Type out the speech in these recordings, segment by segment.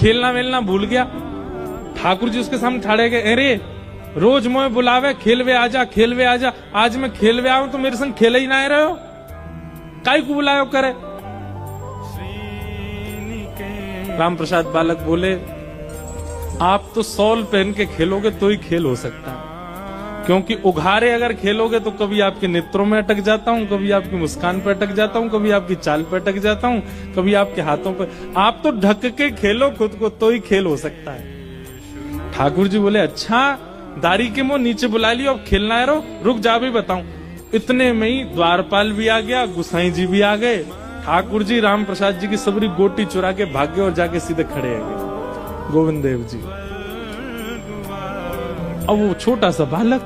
खेलना वेलना भूल गया। ठाकुर जी उसके सामने ठाड़े गए, अरे रोज मोए बुलावे खेलवे आजा खेलवे आजा, आज मैं खेलवे आऊं तो मेरे संग खेले ही ना रहे हो, काई को बुलायो करे। राम प्रसाद बालक बोले, आप तो सॉल पहन के खेलोगे तो ही खेल हो सकता है, क्योंकि उघारे अगर खेलोगे तो कभी आपके नेत्रों में अटक जाता हूं, कभी आपकी मुस्कान पे अटक जाता हूं, कभी आपकी चाल पे अटक जाता हूं, कभी आपके हाथों पे। आप तो ढक के खेलो खुद को तो ही खेल हो सकता है। ठाकुर जी बोले, अच्छा दाढ़ी के मुंह नीचे बुला लियो, अब खेलना है, रुक जा भी बताऊं। इतने में ही द्वारपाल भी आ गया, गुसाई जी भी आ गए। ठाकुर जी राम प्रसाद जी की सबरी गोटी चुरा के भाग गए और जाके सीधे खड़े हो गए गोविंद देव जी। अब वो छोटा सा बालक,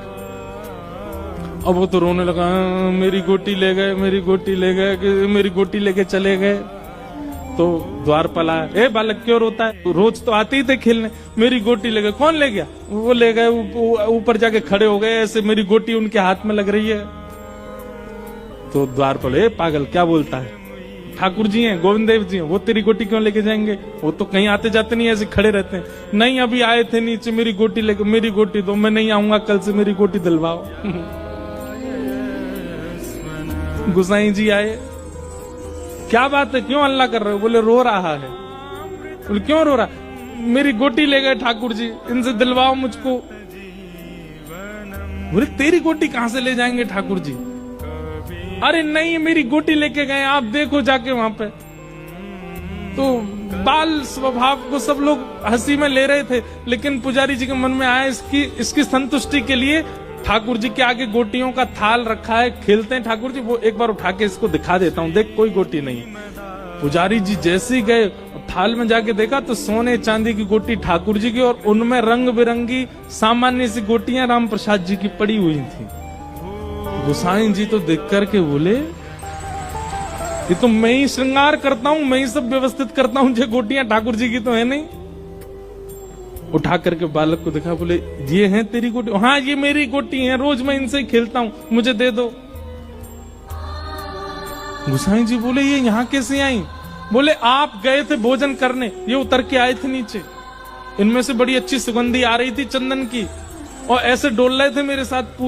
अब वो तो रोने लगा, मेरी गोटी ले गए, मेरी गोटी ले गए, मेरी गोटी लेके चले गए। तो द्वारपाल आया, ए बालक क्यों रोता है, रोज तो आते ही थे खेलने, मेरी गोटी ले गए। कौन ले गया? वो ले गए, ऊपर जाके खड़े हो गए, ऐसे मेरी गोटी उनके हाथ में लग रही है। तो द्वारपाल, ए पागल क्या बोलता है, ठाकुर जी हैं, गोविंद देव जी हैं, वो तेरी गोटी क्यों लेके जाएंगे, वो तो कहीं आते जाते नहीं, ऐसे खड़े रहते हैं। नहीं अभी आए थे नीचे, मेरी गोटी लेके, मेरी गोटी दो, मैं नहीं आऊंगा कल से, मेरी गोटी दिलवाओ। गुसाई जी आए, क्या बात है, क्यों हल्ला कर रहे हो? बोले रो रहा है। बोले क्यों रो रहा? मेरी गोटी ले गए ठाकुर जी, इनसे दिलवाओ मुझको। बोले तेरी गोटी कहां से ले जाएंगे ठाकुर जी? अरे नहीं मेरी गोटी लेके गए, आप देखो जाके वहां पे। तो बाल स्वभाव को सब लोग हंसी में ले रहे थे, लेकिन पुजारी जी के मन में आया, इसकी संतुष्टि के लिए ठाकुर जी के आगे गोटियों का थाल रखा है, खेलते हैं ठाकुर जी, वो एक बार उठा के इसको दिखा देता हूं, देख कोई गोटी नहीं। पुजारी जी जैसे ही गए, थाल में जाके देखा तो सोने चांदी की गोटी ठाकुर जी की, और उनमें रंग बिरंगी सामान्य सी गोटियां राम प्रसाद जी की पड़ी हुई थी। गुसाई जी तो देख करके बोले, ये तो मैं ही श्रृंगार करता हूं, मैं ही सब व्यवस्थित करता हूं, जो गोटियां ठाकुर जी की तो है नहीं। उठा करके बालक को दिखा, बोले ये हैं तेरी गोटी? हाँ ये मेरी गोटी है, रोज मैं इनसे ही खेलता हूं, मुझे दे दो। गुसाई जी बोले ये यहाँ कैसे आई? बोले आप गए थे भोजन करने, ये उतर के आए थे नीचे, इनमें से बड़ी अच्छी सुगंधी आ रही थी चंदन की, और ऐसे डोल रहे थे मेरे साथ।